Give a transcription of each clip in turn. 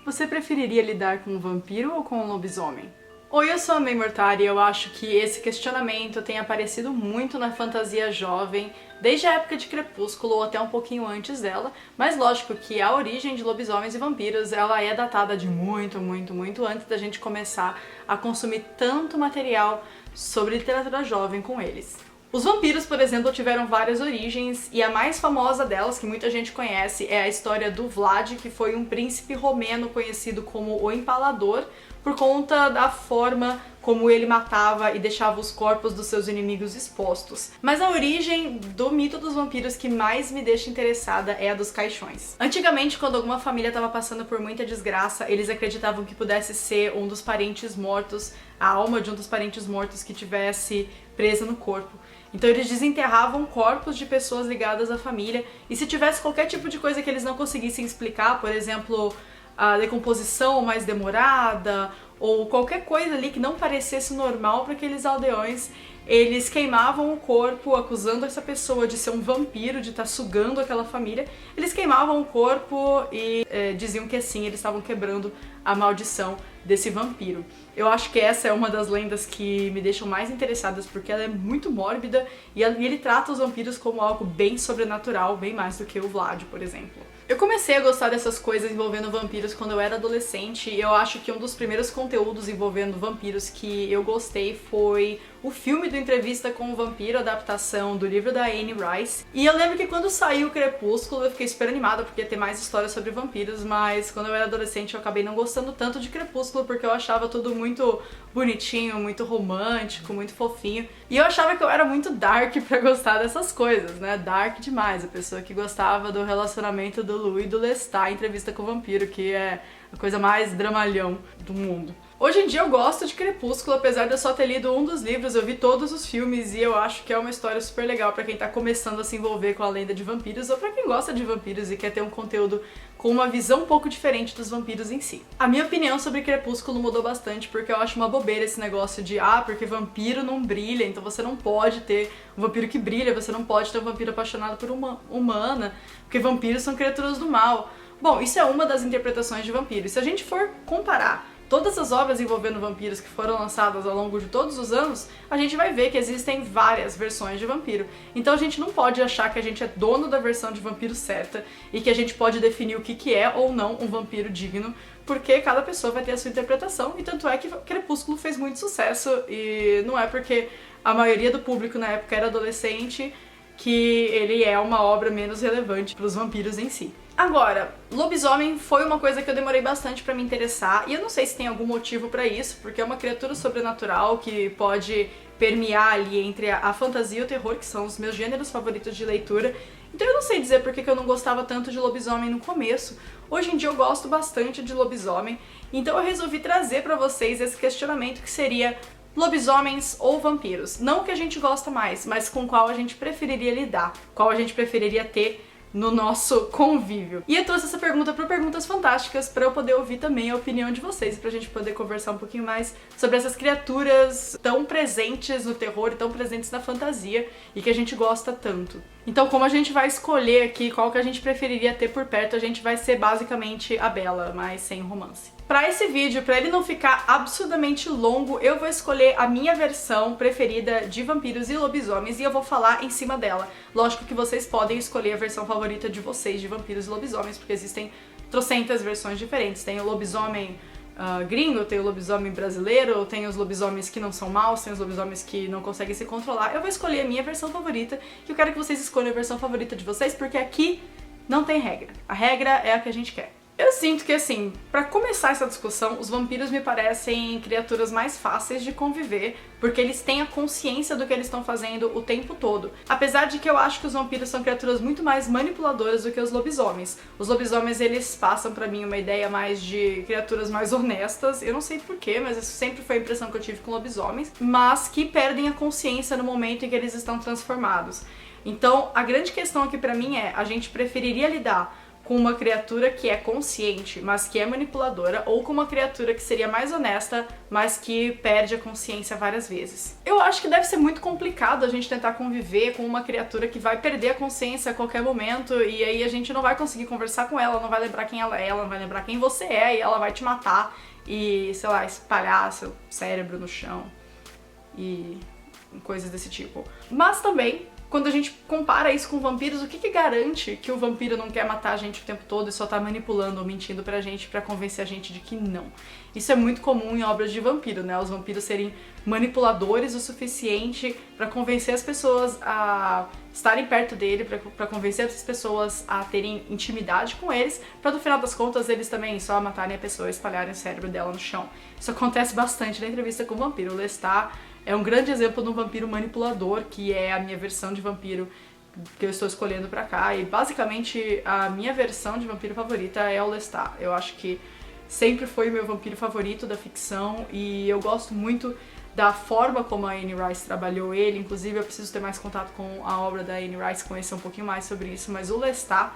Você preferiria lidar com um vampiro ou com um lobisomem? Oi, eu sou a May Mortari e eu acho que esse questionamento tem aparecido muito na fantasia jovem, desde a época de Crepúsculo ou até um pouquinho antes dela, mas lógico que a origem de lobisomens e vampiros ela é datada de muito antes da gente começar a consumir tanto material sobre literatura jovem com eles. Os vampiros, por exemplo, tiveram várias origens e a mais famosa delas, que muita gente conhece, é a história do Vlad, que foi um príncipe romeno conhecido como o Empalador, por conta da forma como ele matava e deixava os corpos dos seus inimigos expostos. Mas a origem do mito dos vampiros que mais me deixa interessada é a dos caixões. Antigamente, quando alguma família estava passando por muita desgraça, eles acreditavam que pudesse ser um dos parentes mortos, a alma de um dos parentes mortos que tivesse presa no corpo. Então eles desenterravam corpos de pessoas ligadas à família, e se tivesse qualquer tipo de coisa que eles não conseguissem explicar, por exemplo, a decomposição mais demorada, ou qualquer coisa ali que não parecesse normal para aqueles aldeões, eles queimavam o corpo, acusando essa pessoa de ser um vampiro, de estar sugando aquela família. Eles queimavam o corpo e diziam que assim eles estavam quebrando a maldição desse vampiro. Eu acho que essa é uma das lendas que me deixam mais interessadas, porque ela é muito mórbida e ele trata os vampiros como algo bem sobrenatural, bem mais do que o Vlad, por exemplo. Eu comecei a gostar dessas coisas envolvendo vampiros quando eu era adolescente, e eu acho que um dos primeiros conteúdos envolvendo vampiros que eu gostei foi o filme do Entrevista com o Vampiro, adaptação do livro da Anne Rice. E eu lembro que quando saiu o Crepúsculo eu fiquei super animada porque ia ter mais histórias sobre vampiros, mas quando eu era adolescente eu acabei não gostando tanto de Crepúsculo porque eu achava tudo muito bonitinho, muito romântico, muito fofinho. E eu achava que eu era muito dark pra gostar dessas coisas, né? Dark demais, a pessoa que gostava do relacionamento do Louis e do Lestat em Entrevista com o Vampiro, que é a coisa mais dramalhão do mundo. Hoje em dia eu gosto de Crepúsculo, apesar de eu só ter lido um dos livros, eu vi todos os filmes e eu acho que é uma história super legal pra quem tá começando a se envolver com a lenda de vampiros ou pra quem gosta de vampiros e quer ter um conteúdo com uma visão um pouco diferente dos vampiros em si. A minha opinião sobre Crepúsculo mudou bastante porque eu acho uma bobeira esse negócio de porque vampiro não brilha, então você não pode ter um vampiro que brilha, você não pode ter um vampiro apaixonado por uma humana, porque vampiros são criaturas do mal. Bom, isso é uma das interpretações de vampiros. Se a gente for comparar todas as obras envolvendo vampiros que foram lançadas ao longo de todos os anos, a gente vai ver que existem várias versões de vampiro. Então a gente não pode achar que a gente é dono da versão de vampiro certa e que a gente pode definir o que é ou não um vampiro digno, porque cada pessoa vai ter a sua interpretação, e tanto é que Crepúsculo fez muito sucesso, e não é porque a maioria do público na época era adolescente que ele é uma obra menos relevante para os vampiros em si. Agora, lobisomem foi uma coisa que eu demorei bastante pra me interessar, e eu não sei se tem algum motivo pra isso, porque é uma criatura sobrenatural que pode permear ali entre a fantasia e o terror, que são os meus gêneros favoritos de leitura. Então eu não sei dizer por que eu não gostava tanto de lobisomem no começo. Hoje em dia eu gosto bastante de lobisomem, então eu resolvi trazer pra vocês esse questionamento que seria: lobisomens ou vampiros? Não o que a gente gosta mais, mas com qual a gente preferiria lidar, qual a gente preferiria ter no nosso convívio. E eu trouxe essa pergunta para Perguntas Fantásticas para eu poder ouvir também a opinião de vocês, pra gente poder conversar um pouquinho mais sobre essas criaturas tão presentes no terror e tão presentes na fantasia e que a gente gosta tanto. Então, como a gente vai escolher aqui qual que a gente preferiria ter por perto, a gente vai ser basicamente a Bella, mas sem romance. Pra esse vídeo, pra ele não ficar absurdamente longo, eu vou escolher a minha versão preferida de vampiros e lobisomens e eu vou falar em cima dela. Lógico que vocês podem escolher a versão favorita de vocês de vampiros e lobisomens, porque existem trocentas versões diferentes. Tem o lobisomem gringo, tem o lobisomem brasileiro, tem os lobisomens que não são maus, tem os lobisomens que não conseguem se controlar. Eu vou escolher a minha versão favorita e eu quero que vocês escolham a versão favorita de vocês, porque aqui não tem regra. A regra é a que a gente quer. Eu sinto que, assim, pra começar essa discussão, os vampiros me parecem criaturas mais fáceis de conviver, porque eles têm a consciência do que eles estão fazendo o tempo todo. Apesar de que eu acho que os vampiros são criaturas muito mais manipuladoras do que os lobisomens. Os lobisomens, eles passam pra mim uma ideia mais de criaturas mais honestas, eu não sei porquê, mas isso sempre foi a impressão que eu tive com lobisomens, mas que perdem a consciência no momento em que eles estão transformados. Então, a grande questão aqui pra mim é: a gente preferiria lidar com uma criatura que é consciente, mas que é manipuladora, ou com uma criatura que seria mais honesta, mas que perde a consciência várias vezes. Eu acho que deve ser muito complicado a gente tentar conviver com uma criatura que vai perder a consciência a qualquer momento, e aí a gente não vai conseguir conversar com ela, não vai lembrar quem ela não vai lembrar quem você é, e ela vai te matar e, sei lá, espalhar seu cérebro no chão e coisas desse tipo. Mas também, quando a gente compara isso com vampiros, o que garante que o vampiro não quer matar a gente o tempo todo e só tá manipulando ou mentindo pra gente pra convencer a gente de que não? Isso é muito comum em obras de vampiro, né? Os vampiros serem manipuladores o suficiente pra convencer as pessoas a estarem perto dele, pra convencer as pessoas a terem intimidade com eles, pra no final das contas eles também só matarem a pessoa e espalharem o cérebro dela no chão. Isso acontece bastante na entrevista com o vampiro. O Lestat é um grande exemplo de um vampiro manipulador, que é a minha versão de vampiro que eu estou escolhendo pra cá. E basicamente a minha versão de vampiro favorita é o Lestat. Eu acho que sempre foi o meu vampiro favorito da ficção e eu gosto muito da forma como a Anne Rice trabalhou ele. Inclusive eu preciso ter mais contato com a obra da Anne Rice, conhecer um pouquinho mais sobre isso, mas o Lestat,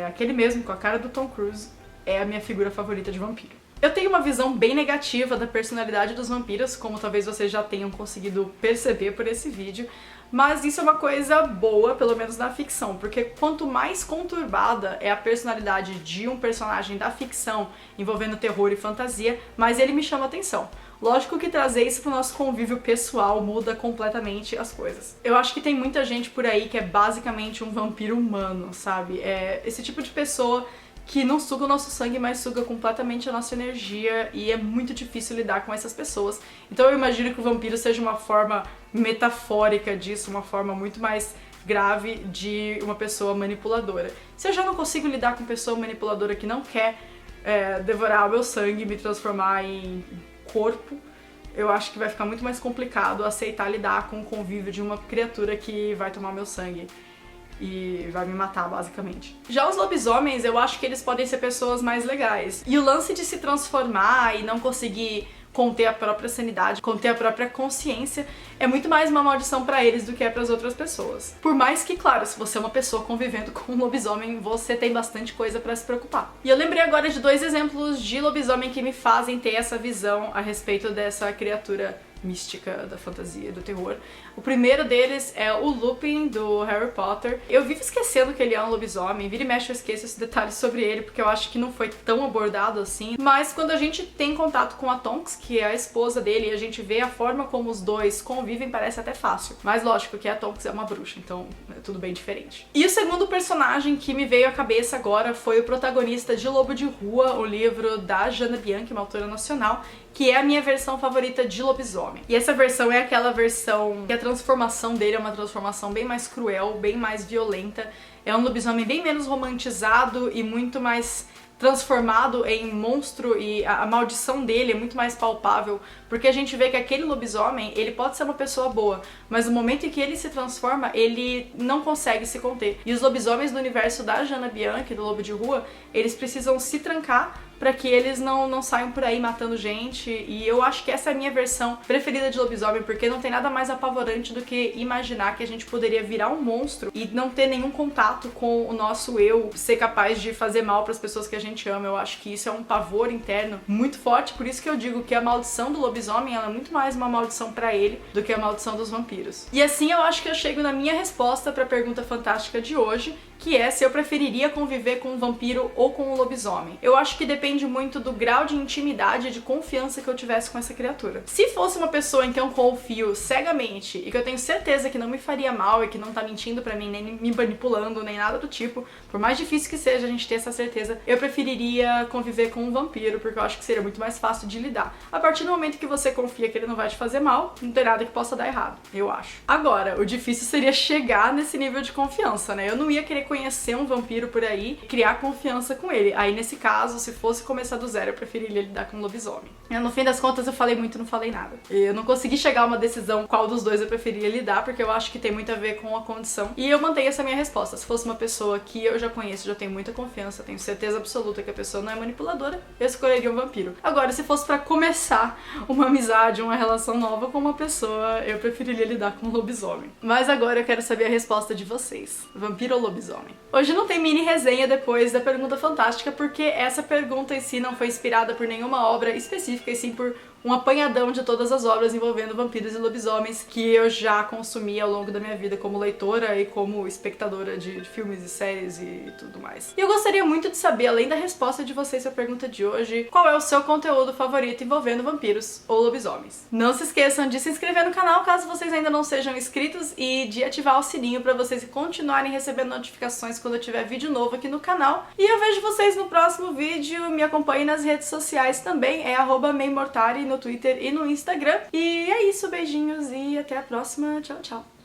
aquele mesmo com a cara do Tom Cruise, é a minha figura favorita de vampiro. Eu tenho uma visão bem negativa da personalidade dos vampiros, como talvez vocês já tenham conseguido perceber por esse vídeo, mas isso é uma coisa boa, pelo menos na ficção, porque quanto mais conturbada é a personalidade de um personagem da ficção envolvendo terror e fantasia, mais ele me chama atenção. Lógico que trazer isso pro nosso convívio pessoal muda completamente as coisas. Eu acho que tem muita gente por aí que é basicamente um vampiro humano, sabe? É esse tipo de pessoa que não suga o nosso sangue, mas suga completamente a nossa energia, e é muito difícil lidar com essas pessoas. Então eu imagino que o vampiro seja uma forma metafórica disso, uma forma muito mais grave de uma pessoa manipuladora. Se eu já não consigo lidar com pessoa manipuladora que não quer devorar o meu sangue e me transformar em corpo, eu acho que vai ficar muito mais complicado aceitar lidar com o convívio de uma criatura que vai tomar meu sangue e vai me matar, basicamente. Já os lobisomens, eu acho que eles podem ser pessoas mais legais. E o lance de se transformar e não conseguir conter a própria sanidade, conter a própria consciência, é muito mais uma maldição pra eles do que é pras outras pessoas. Por mais que, claro, se você é uma pessoa convivendo com um lobisomem, você tem bastante coisa pra se preocupar. E eu lembrei agora de 2 exemplos de lobisomem que me fazem ter essa visão a respeito dessa criatura mística da fantasia e do terror. O primeiro deles é o Lupin, do Harry Potter. Eu vivo esquecendo que ele é um lobisomem, vira e mexe eu esqueço esses detalhes sobre ele, porque eu acho que não foi tão abordado assim. Mas quando a gente tem contato com a Tonks, que é a esposa dele, e a gente vê a forma como os dois convivem, parece até fácil. Mas lógico que a Tonks é uma bruxa, então é tudo bem diferente. E o segundo personagem que me veio à cabeça agora foi o protagonista de Lobo de Rua, o livro da Jana Bianchi, uma autora nacional, que é a minha versão favorita de lobisomem. E essa versão é aquela versão que a transformação dele é uma transformação bem mais cruel, bem mais violenta. É um lobisomem bem menos romantizado e muito mais transformado em monstro, e a maldição dele é muito mais palpável, porque a gente vê que aquele lobisomem, ele pode ser uma pessoa boa, mas no momento em que ele se transforma, ele não consegue se conter. E os lobisomens do universo da Jana Bianchi, do Lobo de Rua, eles precisam se trancar pra que eles não saiam por aí matando gente, e eu acho que essa é a minha versão preferida de lobisomem, porque não tem nada mais apavorante do que imaginar que a gente poderia virar um monstro e não ter nenhum contato com o nosso eu, ser capaz de fazer mal pras pessoas que a gente ama. Eu acho que isso é um pavor interno muito forte, por isso que eu digo que a maldição do lobisomem, ela é muito mais uma maldição pra ele do que a maldição dos vampiros. E assim eu acho que eu chego na minha resposta pra pergunta fantástica de hoje, que é se eu preferiria conviver com um vampiro ou com um lobisomem. Eu acho que depende muito do grau de intimidade e de confiança que eu tivesse com essa criatura. Se fosse uma pessoa em que eu confio cegamente e que eu tenho certeza que não me faria mal e que não tá mentindo pra mim, nem me manipulando, nem nada do tipo, por mais difícil que seja a gente ter essa certeza, eu preferiria conviver com um vampiro, porque eu acho que seria muito mais fácil de lidar. A partir do momento que você confia que ele não vai te fazer mal, não tem nada que possa dar errado, eu acho. Agora, o difícil seria chegar nesse nível de confiança, né? Eu não ia querer conhecer um vampiro por aí e criar confiança com ele. Aí, nesse caso, se fosse começar do zero, eu preferiria lidar com um lobisomem. No fim das contas, eu falei muito e não falei nada. Eu não consegui chegar a uma decisão qual dos dois eu preferia lidar, porque eu acho que tem muito a ver com a condição. E eu mantenho essa minha resposta. Se fosse uma pessoa que eu já conheço, já tenho muita confiança, tenho certeza absoluta que a pessoa não é manipuladora, eu escolheria um vampiro. Agora, se fosse pra começar uma amizade, uma relação nova com uma pessoa, eu preferiria lidar com um lobisomem. Mas agora eu quero saber a resposta de vocês. Vampiro ou lobisomem? lobisomem. Hoje não tem mini resenha depois da pergunta fantástica, porque essa pergunta em si não foi inspirada por nenhuma obra específica, e sim por um apanhadão de todas as obras envolvendo vampiros e lobisomens que eu já consumi ao longo da minha vida como leitora e como espectadora de filmes e séries e tudo mais. E eu gostaria muito de saber, além da resposta de vocês à pergunta de hoje, qual é o seu conteúdo favorito envolvendo vampiros ou lobisomens. Não se esqueçam de se inscrever no canal caso vocês ainda não sejam inscritos e de ativar o sininho para vocês continuarem recebendo notificações quando eu tiver vídeo novo aqui no canal. E eu vejo vocês no próximo vídeo. Me acompanhe nas redes sociais também, é @meimortari no Twitter e no Instagram. E é isso, beijinhos e até a próxima. Tchau, tchau.